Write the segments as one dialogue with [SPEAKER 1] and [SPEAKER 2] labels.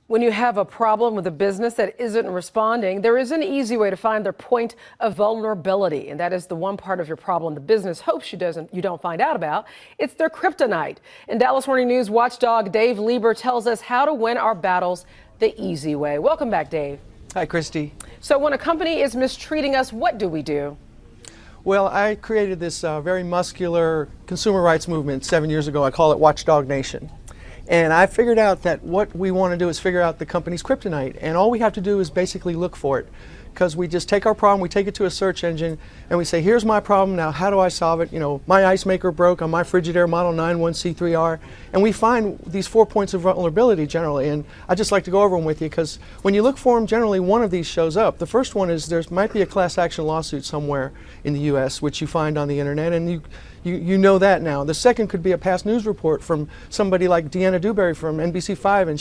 [SPEAKER 1] When you have a problem with a business that isn't responding, there is an easy way to find their point of vulnerability, and that is the one part of your problem the business hopes you don't find out about. It's their kryptonite. In Dallas Morning News, watchdog Dave Lieber tells us how to win our battles the easy way. Welcome back, Dave.
[SPEAKER 2] Hi, Christy.
[SPEAKER 1] So when a company is mistreating us, what do we do?
[SPEAKER 2] Well, I created this very muscular consumer rights movement 7 years ago. I call it Watchdog Nation. And I figured out that what we want to do is figure out the company's kryptonite. And all we have to do is basically look for it. Because we just take our problem, we take it to a search engine, and we say, here's my problem, now how do I solve it? You know, my ice maker broke on my Frigidaire Model 91C3R. And we find these 4 points of vulnerability generally. And I just like to go over them with you because when you look for them, generally one of these shows up. The first one is there might be a class action lawsuit somewhere in the US, which you find on the internet, and you know that now. The second could be a past news report from somebody like Deanna Dewberry from NBC5, and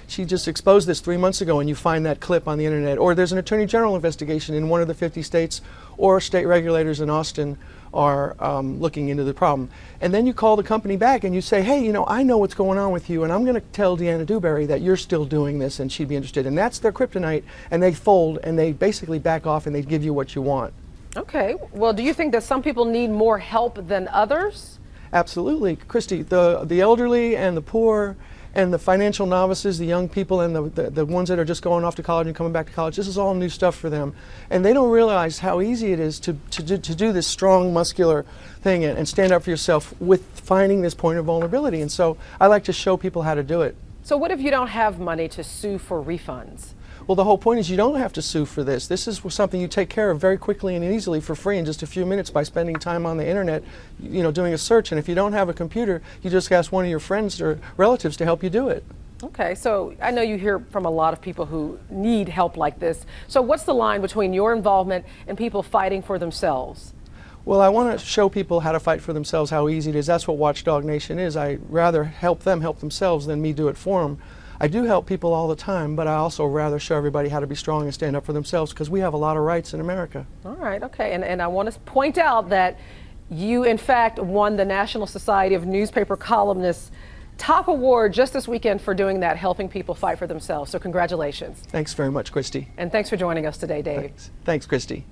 [SPEAKER 2] she just exposed this 3 months ago, and you find that clip on the internet. Or there's an Attorney General investigation in one of the 50 states, or state regulators in Austin are looking into the problem. And then you call the company back and you say, hey, you know, I know what's going on with you, and I'm going to tell Deanna Dewberry that you're still doing this and she'd be interested. And that's their kryptonite, and they fold and they basically back off and they give you what you want.
[SPEAKER 1] Okay. Well, do you think that some people need more help than others?
[SPEAKER 2] Absolutely. Christy, the elderly and the poor and the financial novices, the young people and the ones that are just going off to college and coming back to college, this is all new stuff for them. And they don't realize how easy it is to do this strong, muscular thing and stand up for yourself with finding this point of vulnerability. And so I like to show people how to do it.
[SPEAKER 1] So what if you don't have money to sue for refunds?
[SPEAKER 2] Well, the whole point is you don't have to sue for this. This is something you take care of very quickly and easily for free in just a few minutes by spending time on the internet, you know, doing a search. And if you don't have a computer, you just ask one of your friends or relatives to help you do it.
[SPEAKER 1] Okay, so I know you hear from a lot of people who need help like this. So what's the line between your involvement and people fighting for themselves?
[SPEAKER 2] Well, I want to show people how to fight for themselves, how easy it is. That's what Watchdog Nation is. I'd rather help them help themselves than me do it for them. I do help people all the time, but I also rather show everybody how to be strong and stand up for themselves because we have a lot of rights in America.
[SPEAKER 1] All right, okay. And I want to point out that you, in fact, won the National Society of Newspaper Columnists Top Award just this weekend for doing that, helping people fight for themselves. So congratulations.
[SPEAKER 2] Thanks very much, Christy.
[SPEAKER 1] And thanks for joining us today, Dave.
[SPEAKER 2] Thanks, Christy.